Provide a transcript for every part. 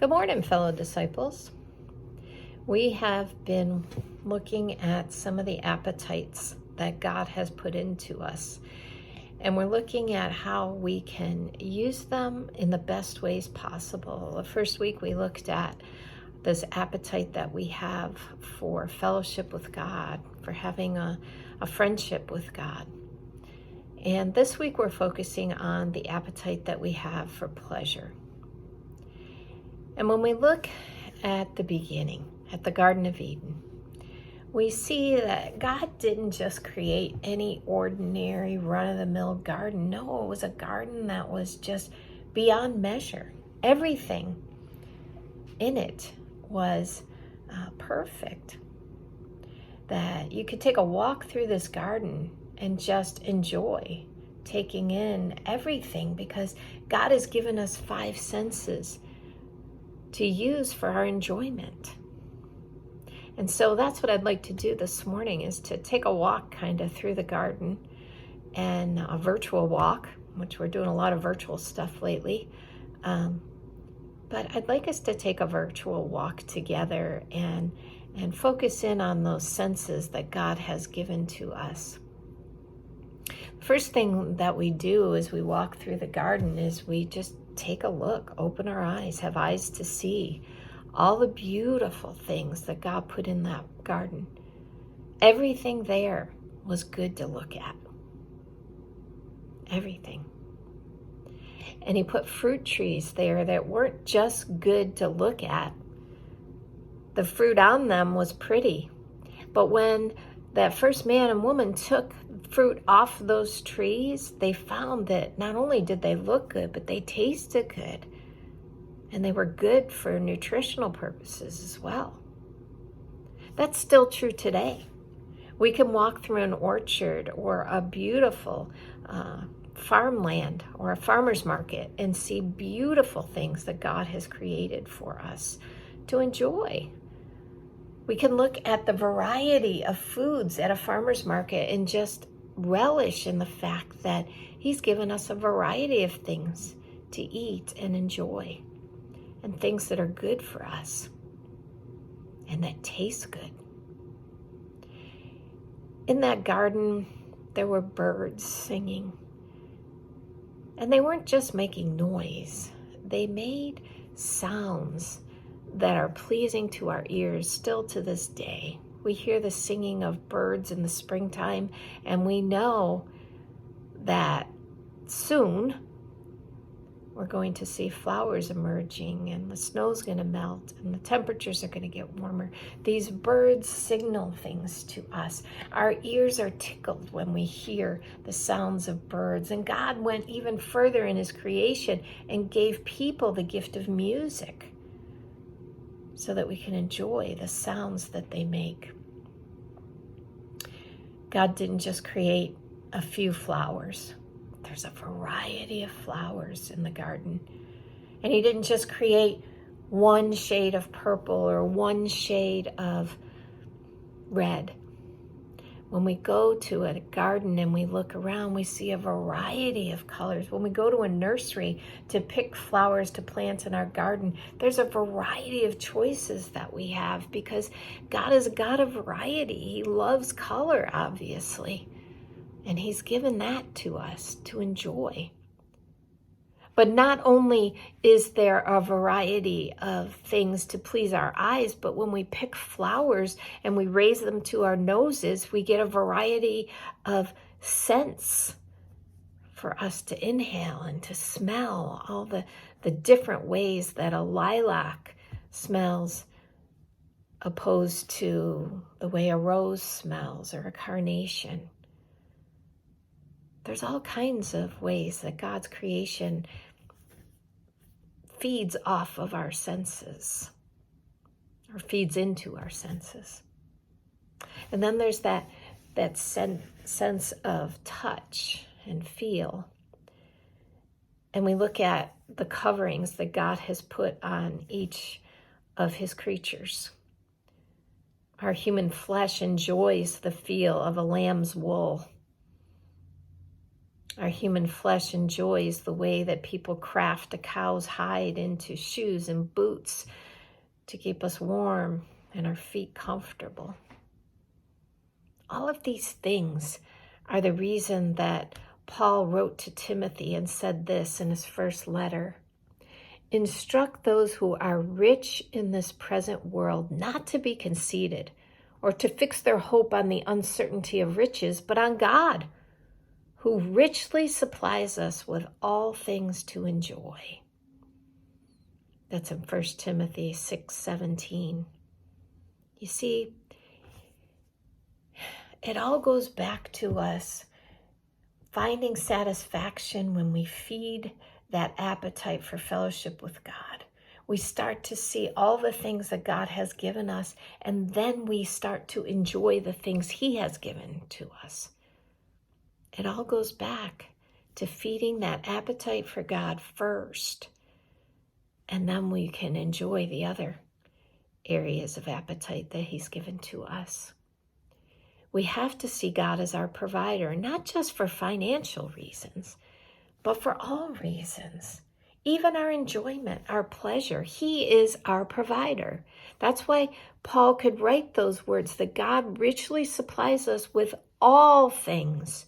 Good morning, fellow disciples. We have been looking at some of the appetites that God has put into us, and we're looking at how we can use them in the best ways possible. The first week we looked at this appetite that we have for fellowship with God, for having a friendship with God. And this week we're focusing on the appetite that we have for pleasure. And when we look at the beginning, at the Garden of Eden, we see that God didn't just create any ordinary run-of-the-mill garden. No, it was a garden that was just beyond measure. Everything in it was perfect. That you could take a walk through this garden and just enjoy taking in everything, because God has given us 5 senses to use for our enjoyment. And so that's what I'd like to do this morning, is to take a walk kind of through the garden, and a virtual walk, which we're doing a lot of virtual stuff lately. But I'd like us to take a virtual walk together and focus in on those senses that God has given to us. First thing that we do as we walk through the garden is we just take a look, open our eyes, have eyes to see all the beautiful things that God put in that garden. Everything there was good to look at. Everything. And he put fruit trees there that weren't just good to look at. The fruit on them was pretty. But when that first man and woman took fruit off those trees, they found that not only did they look good, but they tasted good. And they were good for nutritional purposes as well. That's still true today. We can walk through an orchard or a beautiful farmland or a farmer's market and see beautiful things that God has created for us to enjoy. We can look at the variety of foods at a farmer's market and just relish in the fact that he's given us a variety of things to eat and enjoy, and things that are good for us and that taste good. In that garden, there were birds singing, and they weren't just making noise. They made sounds that are pleasing to our ears still to this day. We hear the singing of birds in the springtime, and we know that soon we're going to see flowers emerging, and the snow's going to melt, and the temperatures are going to get warmer. These birds signal things to us. Our ears are tickled when we hear the sounds of birds. And God went even further in his creation and gave people the gift of music, so that we can enjoy the sounds that they make. God didn't just create a few flowers. There's a variety of flowers in the garden. And he didn't just create one shade of purple or one shade of red. When we go to a garden and we look around, we see a variety of colors. When we go to a nursery to pick flowers to plant in our garden, there's a variety of choices that we have, because God is a God of variety. He loves color, obviously, and he's given that to us to enjoy. But not only is there a variety of things to please our eyes, but when we pick flowers and we raise them to our noses, we get a variety of scents for us to inhale and to smell, all the different ways that a lilac smells opposed to the way a rose smells or a carnation. There's all kinds of ways that God's creation feeds off of our senses, or feeds into our senses. And then there's that sense of touch and feel. And we look at the coverings that God has put on each of his creatures. Our human flesh enjoys the feel of a lamb's wool. Our human flesh enjoys the way that people craft a cow's hide into shoes and boots to keep us warm and our feet comfortable. All of these things are the reason that Paul wrote to Timothy and said this in his first letter. Instruct those who are rich in this present world not to be conceited or to fix their hope on the uncertainty of riches, but on God, who richly supplies us with all things to enjoy. That's in 1 Timothy 6:17. You see, it all goes back to us finding satisfaction when we feed that appetite for fellowship with God. We start to see all the things that God has given us, and then we start to enjoy the things He has given to us. It all goes back to feeding that appetite for God first, and then we can enjoy the other areas of appetite that He's given to us. We have to see God as our provider, not just for financial reasons, but for all reasons. Even our enjoyment, our pleasure, He is our provider. That's why Paul could write those words, that God richly supplies us with all things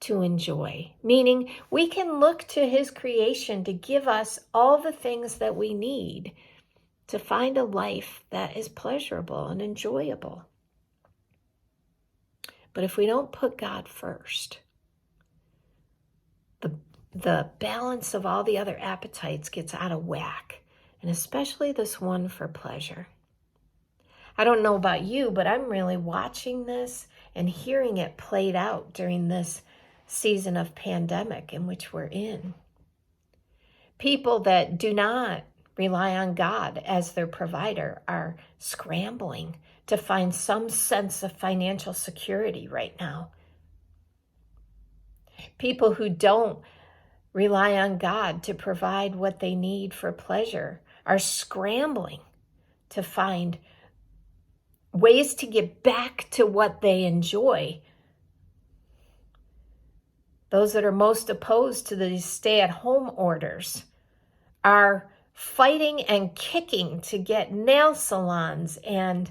to enjoy, meaning we can look to His creation to give us all the things that we need to find a life that is pleasurable and enjoyable. But if we don't put God first, the balance of all the other appetites gets out of whack, and especially this one for pleasure. I don't know about you, but I'm really watching this and hearing it played out during this season of pandemic in which we're in. People that do not rely on God as their provider are scrambling to find some sense of financial security right now. People who don't rely on God to provide what they need for pleasure are scrambling to find ways to get back to what they enjoy. Those that are most opposed to these stay-at-home orders are fighting and kicking to get nail salons and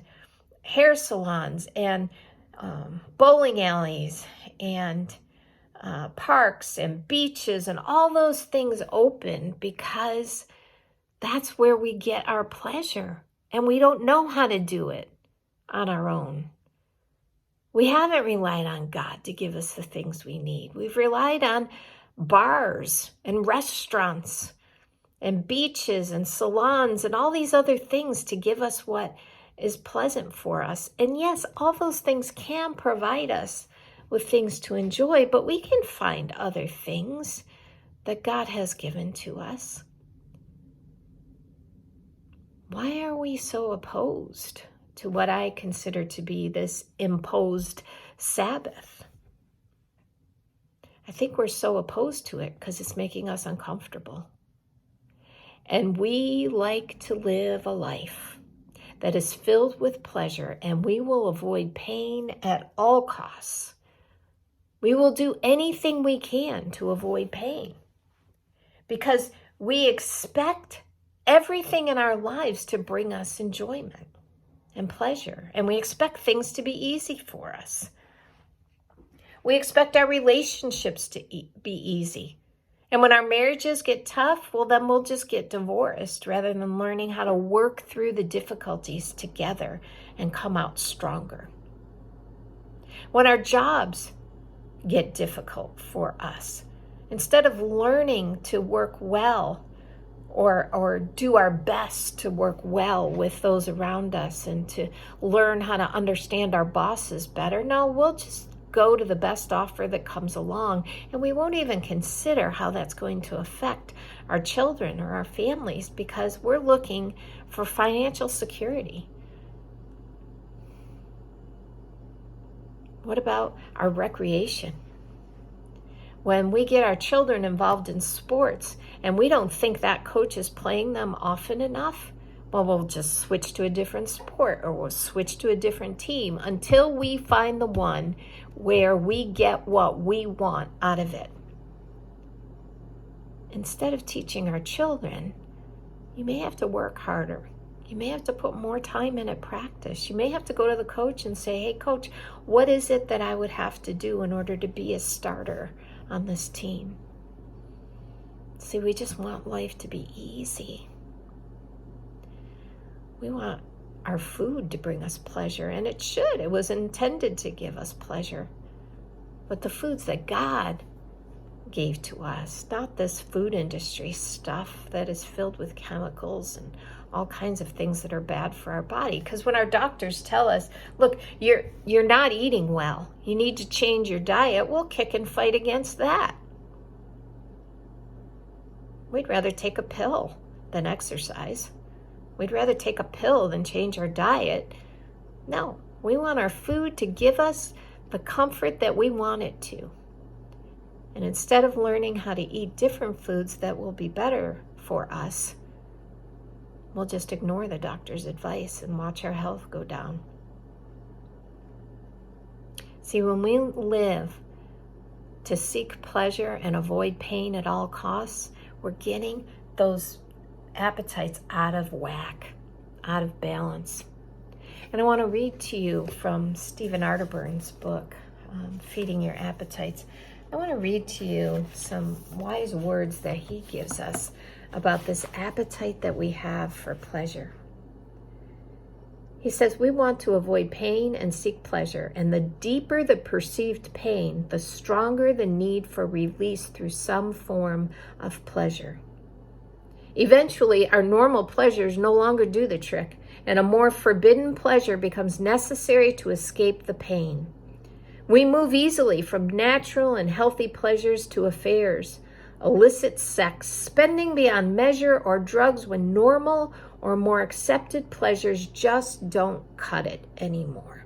hair salons and bowling alleys and parks and beaches and all those things open, because that's where we get our pleasure, and we don't know how to do it on our own. We haven't relied on God to give us the things we need. We've relied on bars and restaurants and beaches and salons and all these other things to give us what is pleasant for us. And yes, all those things can provide us with things to enjoy, but we can find other things that God has given to us. Why are we so opposed to what I consider to be this imposed Sabbath? I think we're so opposed to it because it's making us uncomfortable. And we like to live a life that is filled with pleasure, and we will avoid pain at all costs. We will do anything we can to avoid pain because we expect everything in our lives to bring us enjoyment and pleasure, and we expect things to be easy for us. We expect our relationships to be easy. And when our marriages get tough, well, then we'll just get divorced rather than learning how to work through the difficulties together and come out stronger. When our jobs get difficult for us, instead of learning to work well or do our best to work well with those around us and to learn how to understand our bosses better, no, we'll just go to the best offer that comes along, and we won't even consider how that's going to affect our children or our families because we're looking for financial security. What about our recreation? When we get our children involved in sports and we don't think that coach is playing them often enough, well, we'll just switch to a different sport or we'll switch to a different team until we find the one where we get what we want out of it. instead of teaching our children, you may have to work harder. You may have to put more time in at practice. You may have to go to the coach and say, hey, coach, what is it that I would have to do in order to be a starter on this team? See, we just want life to be easy. We want our food to bring us pleasure, and it should. It was intended to give us pleasure. But the foods that God gave to us, not this food industry stuff that is filled with chemicals and all kinds of things that are bad for our body. Because when our doctors tell us, look, you're not eating well, you need to change your diet, we'll kick and fight against that. We'd rather take a pill than exercise. We'd rather take a pill than change our diet. No, we want our food to give us the comfort that we want it to. And instead of learning how to eat different foods that will be better for us, we'll just ignore the doctor's advice and watch our health go down. See, when we live to seek pleasure and avoid pain at all costs, we're getting those appetites out of whack, out of balance. And I want to read to you from Stephen Arterburn's book, Feeding Your Appetites. I want to read to you some wise words that he gives us about this appetite that we have for pleasure. He says, we want to avoid pain and seek pleasure, and the deeper the perceived pain, the stronger the need for release through some form of pleasure. Eventually, our normal pleasures no longer do the trick, and a more forbidden pleasure becomes necessary to escape the pain. We move easily from natural and healthy pleasures to affairs, illicit sex, spending beyond measure, or drugs when normal or more accepted pleasures just don't cut it anymore.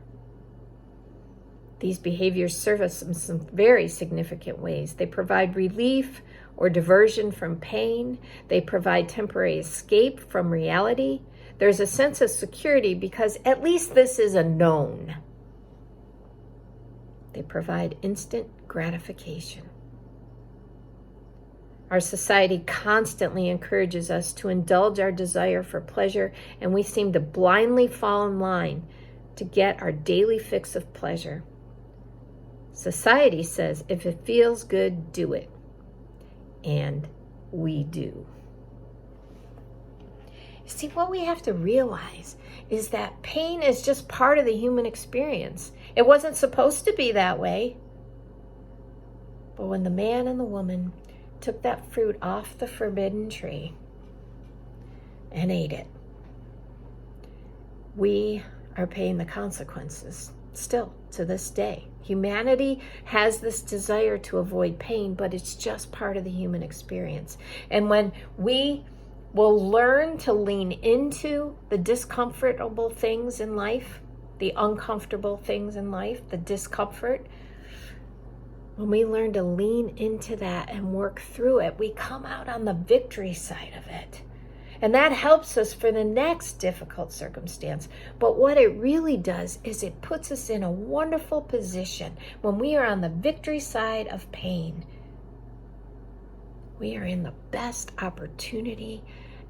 These behaviors serve us in some very significant ways. They provide relief or diversion from pain. They provide temporary escape from reality. There's a sense of security because at least this is a known. They provide instant gratification. Our society constantly encourages us to indulge our desire for pleasure, and we seem to blindly fall in line to get our daily fix of pleasure. Society says, if it feels good, do it. And we do. See, what we have to realize is that pain is just part of the human experience. It wasn't supposed to be that way. But when the man and the woman took that fruit off the forbidden tree and ate it, we are paying the consequences still to this day. Humanity has this desire to avoid pain, but it's just part of the human experience. And when we will learn to lean into the discomfortable things in life, the uncomfortable things in life, the discomfort, when we learn to lean into that and work through it, we come out on the victory side of it. And that helps us for the next difficult circumstance. But what it really does is it puts us in a wonderful position when we are on the victory side of pain. We are in the best opportunity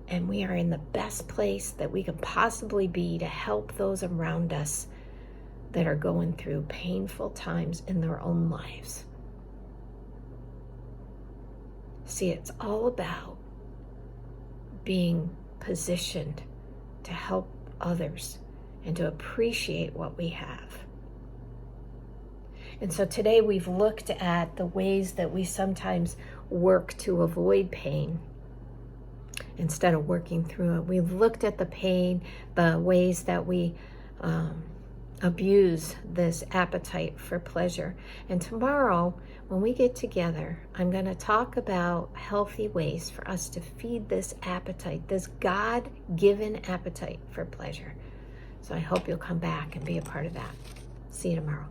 and we are in the best place that we can possibly be to help those around us that are going through painful times in their own lives. See, it's all about being positioned to help others and to appreciate what we have. And so today we've looked at the ways that we sometimes work to avoid pain instead of working through it. We've looked at the pain, the ways that we abuse this appetite for pleasure. And tomorrow, when we get together, I'm going to talk about healthy ways for us to feed this appetite, this God-given appetite for pleasure. So I hope you'll come back and be a part of that. See you tomorrow.